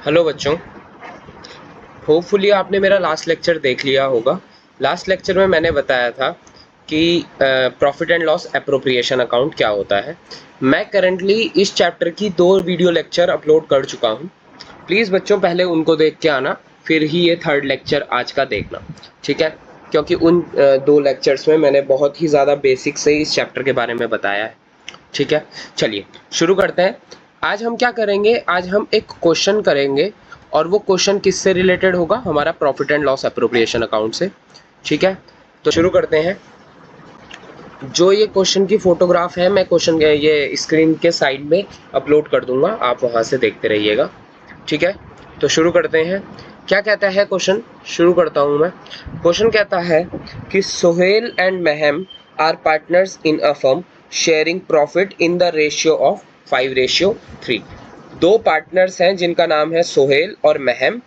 Hello बच्चों, hopefully आपने मेरा लास्ट लेक्चर देख लिया होगा। लास्ट लेक्चर में मैंने बताया था कि profit and loss appropriation account क्या होता है। मैं करंटली इस चैप्टर की 2 वीडियो लेक्चर अपलोड कर चुका हूं। प्लीज़ बच्चों पहले उनको देख के आना, फिर ही ये थर्ड लेक्चर आज का देखना, ठीक है? क्योंकि उन 2 लेक्चर्स में मैंने बहुत ही ज़्यादा बेसिक से इस चैप्टर के बारे में बताया है, ठीक है? चलिए शुरू करते हैं। आज हम क्या करेंगे, आज हम एक क्वेश्चन करेंगे और वो क्वेश्चन किससे रिलेटेड होगा, हमारा profit and loss appropriation account से, ठीक है? तो शुरू करते हैं। जो ये क्वेश्चन की फोटोग्राफ है, मैं क्वेश्चन ये स्क्रीन के साइड में अपलोड कर दूंगा, आप वहां से देखते रहिएगा, ठीक है? तो शुरू करते हैं। क्या कहता है क्वेश्चन, शुरू करता हूं मैं। क्वेश्चन कहता है कि Sohail and Maham are partners in a firm sharing profit in the ratio of 5:3। दो पार्टनर्स हैं जिनका नाम है सोहेल और महम।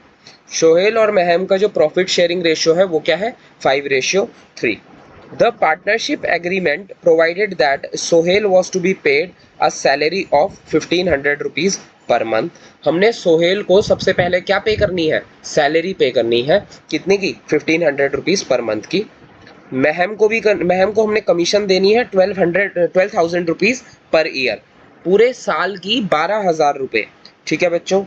सोहेल और महम का जो प्रॉफिट शेयरिंग रेशियो है वो क्या है, 5:3। The partnership agreement provided that Sohail was to be paid a salary of 1500 rupees per month. हमने सोहेल को सबसे पहले क्या पे करनी है, सैलरी पे करनी है, कितने की, 1500 रुपीज पर मंथ की। महम को हमने कमीशन देनी है 12,000 रुपीज पर ईयर, पूरे साल की 12,000 रुपए, ठीक है बच्चों?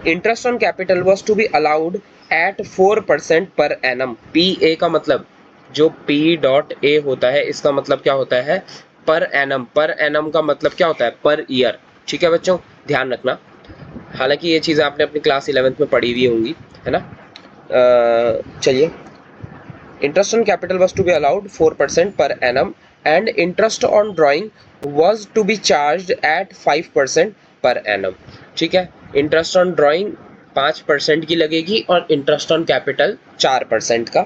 Interest on capital was to be allowed at 4% per annum. P A का मतलब, जो पी डॉट ए होता है इसका मतलब क्या होता है, पर एनम। पर एनम का मतलब क्या होता है, पर ईयर, ठीक है बच्चों? ध्यान रखना, हालांकि ये चीज़ आपने अपनी क्लास 11th में पढ़ी हुई होंगी, है ना? चलिए, interest on capital was to be allowed 4% per annum and interest on drawing was to be charged at 5% per annum, ठीक है? इंटरेस्ट ऑन ड्राइंग 5% की लगेगी और इंटरेस्ट ऑन कैपिटल 4% का,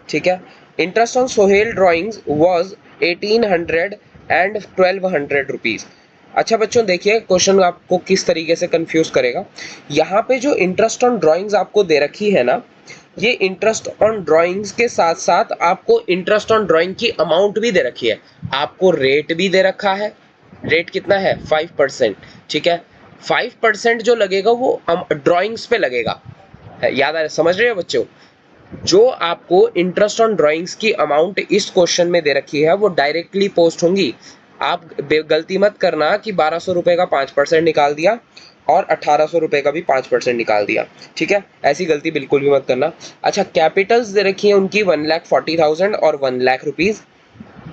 ठीक है? Interest on Sohail drawings was 1800 and 1200 rupees. अच्छा बच्चों देखिए, क्वेश्चन आपको किस तरीके से कंफ्यूज करेगा। यहाँ पे जो इंटरेस्ट ऑन ड्राइंग्स आपको दे रखी है ना, ये इंटरेस्ट ऑन ड्राइंग्स के साथ साथ आपको इंटरेस्ट ऑन ड्राइंग की अमाउंट भी दे रखी है, आपको रेट भी दे रखा है। रेट कितना है, 5%, ठीक है? 5% जो लगेगा वो ड्राइंग्स पे लगेगा, याद आ, समझ रहे हो बच्चों? जो आपको इंटरेस्ट ऑन ड्राइंग्स की अमाउंट इस क्वेश्चन में दे रखी है वो डायरेक्टली पोस्ट होंगी। आप गलती मत करना कि 1200 रुपए का 5% निकाल दिया और 1800 रुपए का भी 5% निकाल दिया, ठीक है? ऐसी गलती बिल्कुल भी मत करना। अच्छा, कैपिटल्स दे रखी है उनकी 1,40,000 और 1,00,000 रुपीज,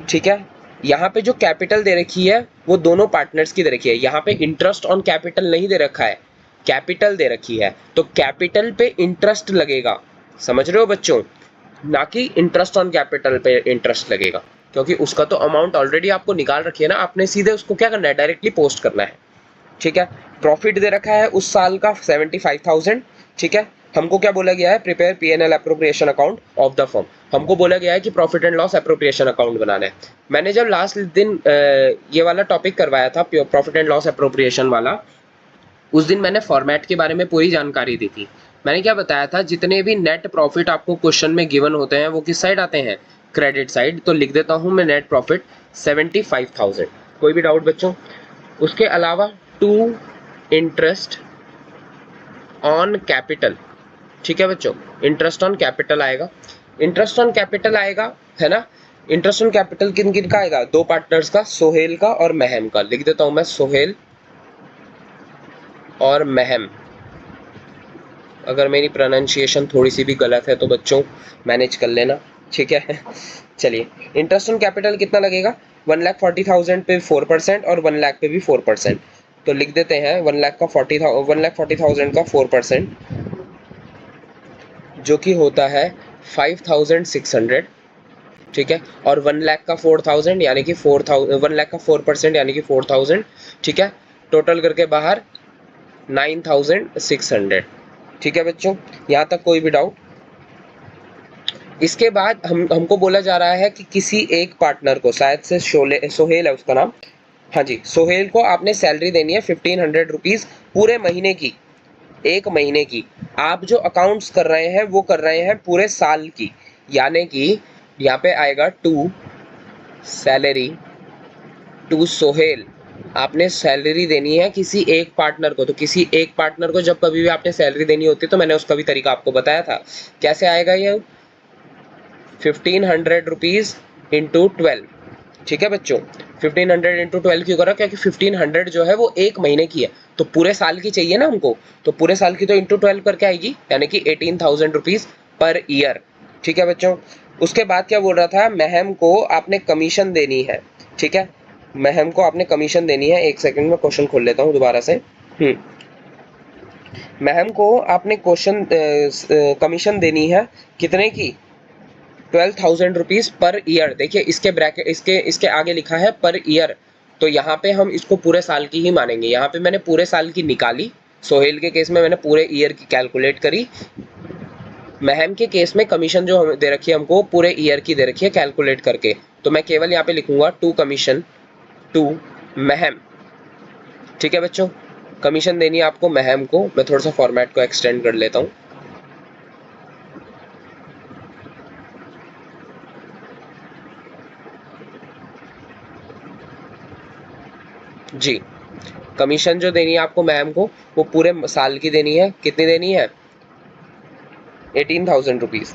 ठीक है? यहाँ पे जो कैपिटल दे रखी है वो दोनों पार्टनर्स की दे रखी है, यहाँ पे इंटरेस्ट ऑन कैपिटल नहीं दे रखा है, कैपिटल दे रखी है, तो कैपिटल पे इंटरेस्ट लगेगा, समझ रहे हो बच्चों? ना कि इंटरेस्ट ऑन कैपिटल पे इंटरेस्ट लगेगा, क्योंकि उसका तो अमाउंट ऑलरेडी आपको निकाल रखी है ना, आपने सीधे उसको क्या करना है, डायरेक्टली पोस्ट करना है, ठीक है? प्रॉफिट दे रखा है उस साल का 75,000, ठीक है? हमको क्या बोला गया है, prepare PNL appropriation account of the firm. हमको बोला गया है कि profit and loss appropriation account बनाना है। मैंने जब लास्ट दिन ये वाला टॉपिक करवाया था, प्रॉफिट एंड लॉस एप्रोप्रिएशन वाला, उस दिन मैंने फॉर्मेट के बारे में पूरी जानकारी दी थी। मैंने क्या बताया था, जितने भी नेट प्रॉफिट आपको क्वेश्चन में गिवन होते हैं वो किस साइड आते हैं, क्रेडिट साइड। तो लिख देता हूं मैं नेट प्रॉफिट 75,000। कोई भी डाउट बच्चों? उसके अलावा टू इंटरेस्ट ऑन कैपिटल, ठीक है बच्चों? इंटरेस्ट ऑन कैपिटल आएगा, इंटरेस्ट ऑन कैपिटल आएगा, है ना? इंटरेस्ट ऑन कैपिटल किन किन का आएगा, दो पार्टनर्स का, सोहेल का और महम का। लिख देता हूं मैं, सोहेल और महम। अगर मेरी प्रोनाउंसिएशन थोड़ी सी भी गलत है तो बच्चों मैनेज कर लेना, ठीक है? चलिए, इंटरेस्ट ऑन कैपिटल कितना लगेगा, 1,40,000 पे 4% और 1,00,000 पे भी 4%। तो लिख देते हैं 1,40,000 का 4%, जो कि होता है 5,600, ठीक है? और 1,00,000 का 4,000 यानी कि 1,00,000 का 4% यानी कि 4,000, ठीक है? टोटल करके बाहर 9,600, ठीक है बच्चों? यहाँ तक कोई भी डाउट? इसके बाद हमको बोला जा रहा है कि किसी एक पार्टनर को, शायद से सोहेल है उसका नाम, हाँ जी, सोहेल को आपने सैलरी देनी है 1,500 रुपीज पूरे महीने की, एक महीने की। आप जो अकाउंट्स कर रहे हैं वो कर रहे हैं पूरे साल की, यानी कि यहाँ पे आएगा टू सैलरी टू सोहेल आपने सैलरी देनी है किसी एक पार्टनर को, तो किसी एक पार्टनर को जब कभी भी आपने सैलरी देनी होती है तो मैंने उसका भी तरीका आपको बताया था। कैसे आएगा ये? 1500 रुपीज़ इंटू 12। ठीक है बच्चों, 1500 इंटू 12 क्यों करा? क्योंकि 1500 जो है वो एक महीने की है, तो पूरे साल की चाहिए ना हमको, तो पूरे साल की तो इंटू 12 करके आएगी, यानी कि 18,000 रुपीज़ पर ईयर। ठीक है बच्चों, उसके बाद क्या बोल रहा था? महम को आपने कमीशन देनी है। ठीक है, महम को आपने कमीशन देनी है। एक सेकंड में क्वेश्चन खोल लेता हूँ दोबारा से। महम को आपने कमीशन देनी है कितने की? 12,000 रुपीज़ पर ईयर। देखिए इसके ब्रैकेट, इसके आगे लिखा है पर ईयर, तो यहाँ पे हम इसको पूरे साल की ही मानेंगे। यहाँ पे मैंने पूरे साल की निकाली, सोहेल के केस में मैंने पूरे ईयर की कैलकुलेट करी। महम के केस में कमीशन जो दे रखी है हमको पूरे ईयर की दे रखी है कैलकुलेट करके, तो मैं केवल यहाँ पे लिखूंगा टू कमीशन टू महम। ठीक है बच्चों, कमीशन देनी है आपको महम को। मैं थोड़ा सा फॉर्मेट को एक्सटेंड कर लेता हूँ। जी, कमीशन जो देनी है आपको मैम को वो पूरे साल की देनी है। कितनी देनी है? 18,000 रुपीज़,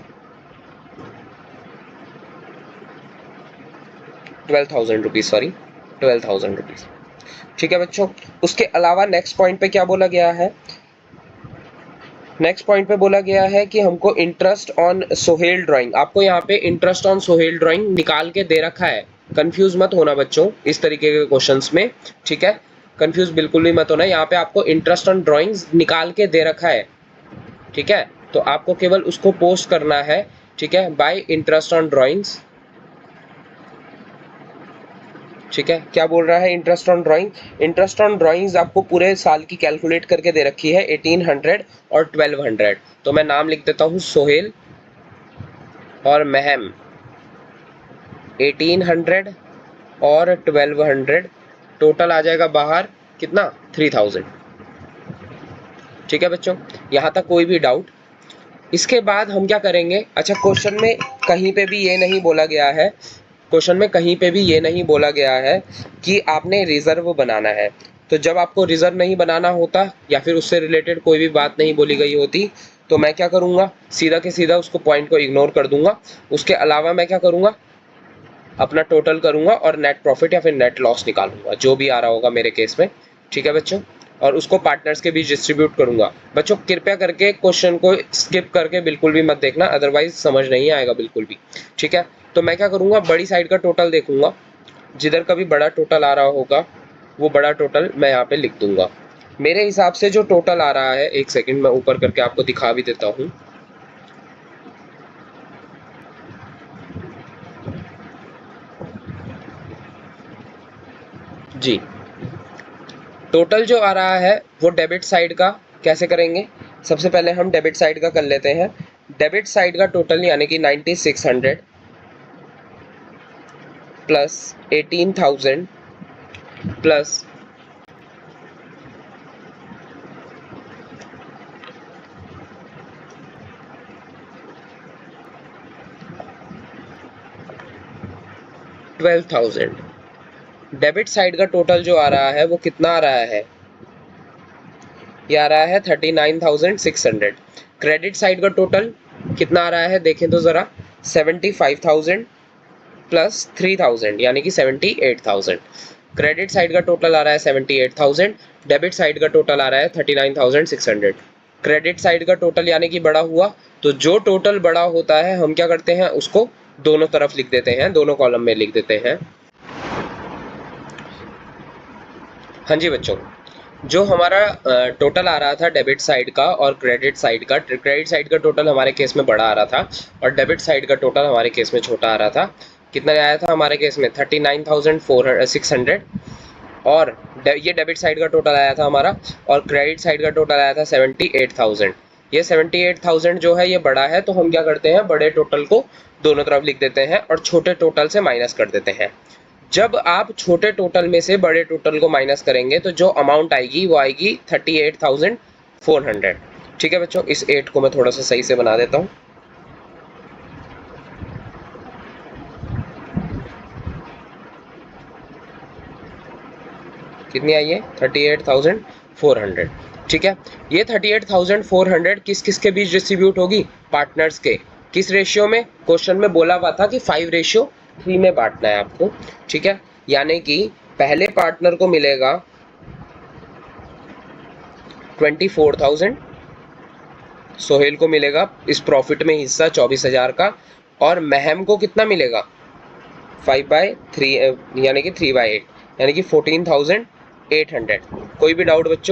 12,000 रुपीज़, सॉरी 12,000 रुपीज़। ठीक है बच्चों, उसके अलावा नेक्स्ट पॉइंट पे क्या बोला गया है? नेक्स्ट पॉइंट पे बोला गया है कि हमको इंटरेस्ट ऑन सोहेल ड्राइंग, आपको यहाँ पे इंटरेस्ट ऑन सोहेल ड्राइंग निकाल के दे रखा है। कंफ्यूज मत होना बच्चों इस तरीके के क्वेश्चंस में। ठीक है, कंफ्यूज बिल्कुल भी मत होना। यहाँ पे आपको इंटरेस्ट ऑन ड्राइंग्स निकाल के दे रखा है। ठीक है, तो आपको केवल उसको पोस्ट करना है। ठीक है, बाय इंटरेस्ट ऑन ड्राइंग्स। ठीक है, क्या बोल रहा है? Interest on drawing, interest on drawings आपको पूरे साल की कैलकुलेट करके दे रखी है 1800 और 1200। तो मैं नाम लिख देता हूँ सोहेल और महम, 1800 और 1200, टोटल आ जाएगा बाहर कितना? 3000। ठीक है बच्चों, यहाँ तक कोई भी डाउट? इसके बाद हम क्या करेंगे? अच्छा, क्वेश्चन में कहीं पे भी ये नहीं बोला गया है, क्वेश्चन में कहीं पे भी ये नहीं बोला गया है कि आपने रिजर्व बनाना है। तो जब आपको रिजर्व नहीं बनाना होता या फिर उससे रिलेटेड कोई भी बात नहीं बोली गई होती, तो मैं क्या करूँगा? सीधा के सीधा उसको पॉइंट को इग्नोर कर दूंगा। उसके अलावा मैं क्या करूँगा? अपना टोटल करूँगा और नेट प्रॉफिट या फिर नेट लॉस निकालूंगा, जो भी आ रहा होगा मेरे केस में। ठीक है बच्चों, और उसको पार्टनर्स के बीच डिस्ट्रीब्यूट करूंगा। बच्चों कृपया करके क्वेश्चन को स्किप करके बिल्कुल भी मत देखना, अदरवाइज समझ नहीं आएगा बिल्कुल भी। ठीक है, तो मैं क्या करूंगा? बड़ी साइड का टोटल देखूंगा, जिधर कभी बड़ा टोटल आ रहा होगा वो बड़ा टोटल मैं यहाँ पे लिख दूंगा। मेरे हिसाब से जो टोटल आ रहा है, एक सेकंड मैं ऊपर करके आपको दिखा भी देता हूँ। जी, टोटल जो आ रहा है वो डेबिट साइड का कैसे करेंगे? सबसे पहले हम डेबिट साइड का कर लेते हैं। डेबिट साइड का टोटल यानी कि 9600 प्लस 18,000 प्लस 12,000। डेबिट साइड का टोटल जो आ रहा है वो कितना आ रहा है? ये आ रहा है 39,600। क्रेडिट साइड का टोटल कितना आ रहा है देखें तो ज़रा? 75,000 प्लस 3,000 यानी कि 78,000। क्रेडिट साइड का टोटल आ रहा है 78,000, डेबिट साइड का टोटल आ रहा है 39,600। क्रेडिट साइड का टोटल यानी कि बड़ा हुआ, तो जो टोटल बड़ा होता है हम क्या करते हैं? उसको दोनों तरफ लिख देते हैं, दोनों कॉलम में लिख देते हैं। हाँ जी बच्चों, जो हमारा टोटल आ रहा था डेबिट साइड का और क्रेडिट साइड का, क्रेडिट साइड का टोटल हमारे केस में बड़ा आ रहा था और डेबिट साइड का टोटल हमारे केस में छोटा आ रहा था। कितना आया था हमारे केस में? 39,600। और ये डेबिट साइड का टोटल आया था हमारा, और क्रेडिट साइड का टोटल आया था 78,000। ये 78,000 जो है ये बड़ा है, तो हम क्या करते हैं? बड़े टोटल को दोनों तरफ लिख देते हैं और छोटे टोटल से माइनस कर देते हैं। जब आप छोटे टोटल में से बड़े टोटल को माइनस करेंगे तो जो अमाउंट आएगी वो आएगी 38,400। ठीक है बच्चों, इस 8 को मैं थोड़ा सा सही से बना देता हूँ। कितनी आई है 38,400। ठीक है, ये 38,400 किस किस के बीच डिस्ट्रीब्यूट होगी, पार्टनर्स के। किस रेशियो में, क्वेश्चन में बोला हुआ था कि 5:3 में बांटना है आपको। ठीक है, यानी कि पहले पार्टनर को मिलेगा 24,000, सोहेल को मिलेगा इस प्रॉफिट में हिस्सा 24,000 का, और महम को कितना मिलेगा 5/3 यानी कि 3/8 यानी कि 14,800। कोई भी डाउट बच्चों?